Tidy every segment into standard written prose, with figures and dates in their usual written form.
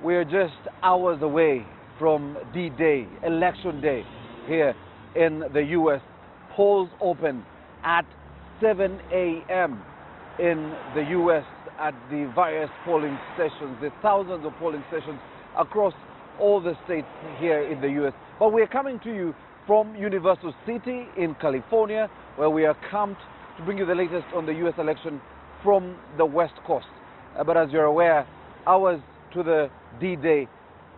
We're just hours away from D-Day, Election Day, here in the U.S. Polls open at 7 a.m. in the U.S. at the various polling stations. There are thousands of polling stations across all the states here in the U.S. But we're coming to you from Universal City in California, where we are camped to bring you the latest on the U.S. election from the West Coast. But as you're aware, hours to the D-Day,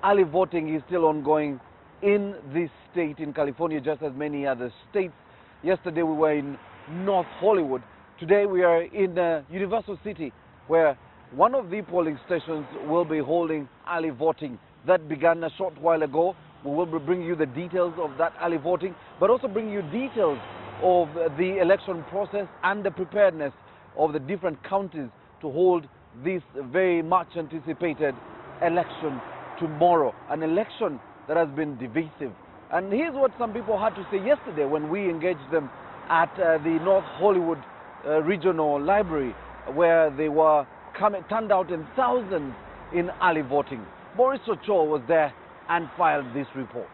early voting is still ongoing in this state, in California, just as many other states. Yesterday we were in North Hollywood. Today we are in Universal City, where one of the polling stations will be holding early voting. That began a short while ago. We will bring you the details of that early voting, but also bring you details of the election process and the preparedness of the different counties to hold this very much anticipated election tomorrow. An election that has been divisive. And here's what some people had to say yesterday when we engaged them at the North Hollywood Regional Library, where they were turned out in thousands in early voting. Boris Ochoa was there and filed this report.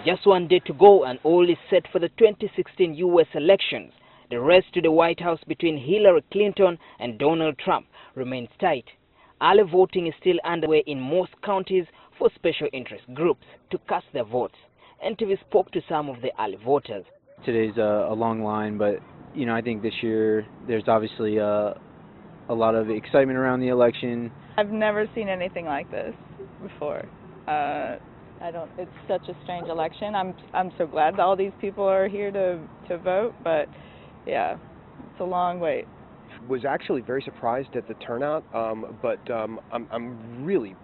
Just one day to go and all is set for the 2016 U.S. elections. The race to the White House between Hillary Clinton and Donald Trump remains tight. Early voting is still underway in most counties for special interest groups to cast their votes. NTV spoke to some of the early voters. Today's a long line, but I think this year there's obviously a lot of excitement around the election. I've never seen anything like this before. It's such a strange election. I'm so glad that all these people are here to vote, but yeah, it's a long wait. Was actually very surprised at the turnout, but I'm really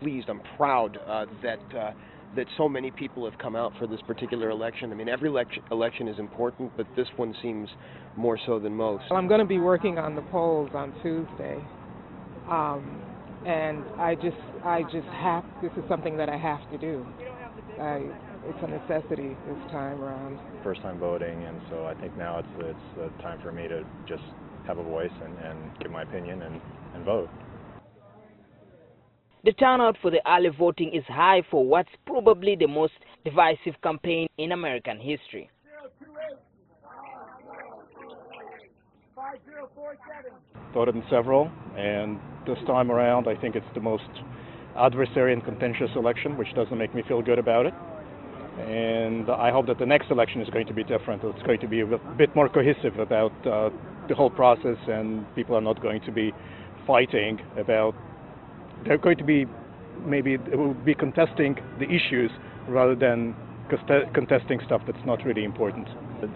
pleased. I'm proud that so many people have come out for this particular election. I mean, every election is important, but this one seems more so than most. Well, I'm going to be working on the polls on Tuesday, and I just have. This is something that I have to do. It's a necessity this time around. First time voting, and so I think now it's time for me to just have a voice and give my opinion and vote. The turnout for the early voting is high for what's probably the most divisive campaign in American history. Voted in several, and this time around I think it's the most adversarial and contentious election, which doesn't make me feel good about it. And I hope that the next election is going to be different. It's going to be a bit more cohesive about the whole process, and people are not going to be fighting about. They're going to be will be contesting the issues rather than contesting stuff that's not really important.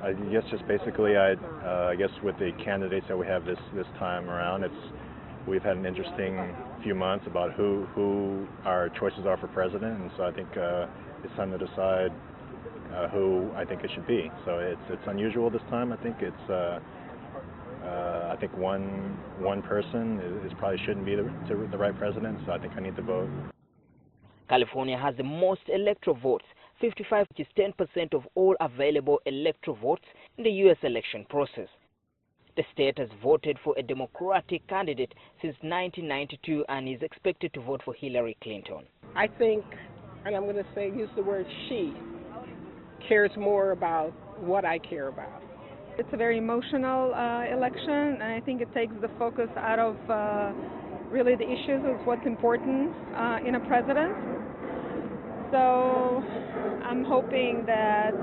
I guess just basically, I guess with the candidates that we have this time around, we've had an interesting few months about who our choices are for president, and so I think it's time to decide who I think it should be. So it's unusual this time. I think I think one person probably shouldn't be the right president, so I think I need to vote. California has the most electoral votes, 55, which is 10% of all available electoral votes in the U.S. election process. The state has voted for a Democratic candidate since 1992 and is expected to vote for Hillary Clinton. I think, and I'm going to use the word she, cares more about what I care about. It's a very emotional election, and I think it takes the focus out of really the issues of what's important in a president. So I'm hoping that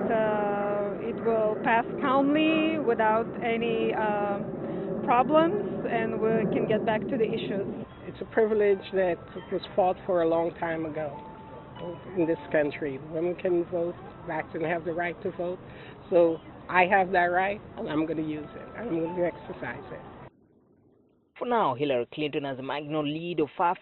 it will pass calmly without any problems, and we can get back to the issues. It's a privilege that was fought for a long time ago in this country. Women can vote, blacks can have the right to vote. So I have that right, and I'm going to use it. I'm going to exercise it. For now, Hillary Clinton has a marginal lead of 5%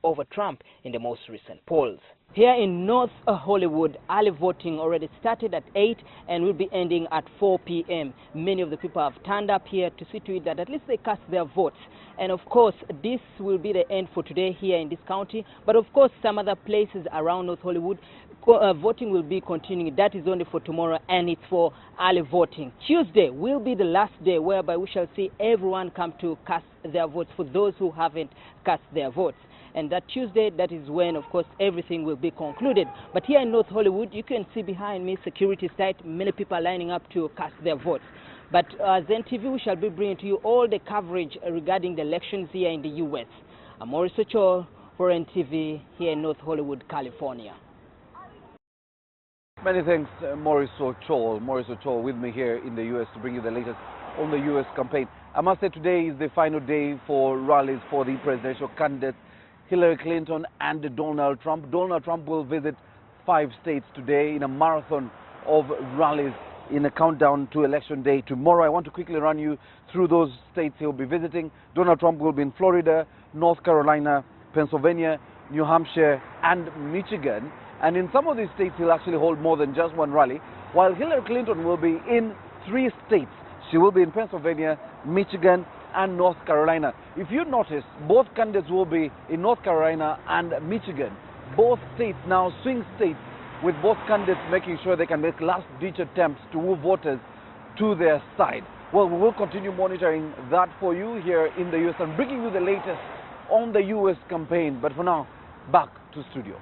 over Trump in the most recent polls. Here in North Hollywood, early voting already started at 8 and will be ending at 4 p.m. Many of the people have turned up here to see to it that at least they cast their votes. And of course, this will be the end for today here in this county. But of course, some other places around North Hollywood, voting will be continuing. That is only for tomorrow, and it's for early voting. Tuesday will be the last day whereby we shall see everyone come to cast their votes for those who haven't cast their votes. And that Tuesday, that is when, of course, everything will be concluded. But here in North Hollywood, you can see behind me, security is tight. Many people are lining up to cast their votes. But as NTV, we shall be bringing to you all the coverage regarding the elections here in the U.S. I'm Maurice Ochol for NTV here in North Hollywood, California. Many thanks, Maurice Ochol. Maurice Ochol with me here in the U.S. to bring you the latest on the U.S. campaign. I must say today is the final day for rallies for the presidential candidates Hillary Clinton and Donald Trump. Donald Trump will visit 5 states today in a marathon of rallies in a countdown to election day tomorrow. I want to quickly run you through those states he'll be visiting. Donald Trump will be in Florida, North Carolina, Pennsylvania, New Hampshire, and Michigan. And in some of these states, he'll actually hold more than just one rally, while Hillary Clinton will be in 3 states. She will be in Pennsylvania, Michigan, and North Carolina. If you notice, both candidates will be in North Carolina and Michigan. Both states now swing states, with both candidates making sure they can make last-ditch attempts to move voters to their side. Well, we will continue monitoring that for you here in the U.S. and bringing you the latest on the U.S. campaign. But for now, back to studio.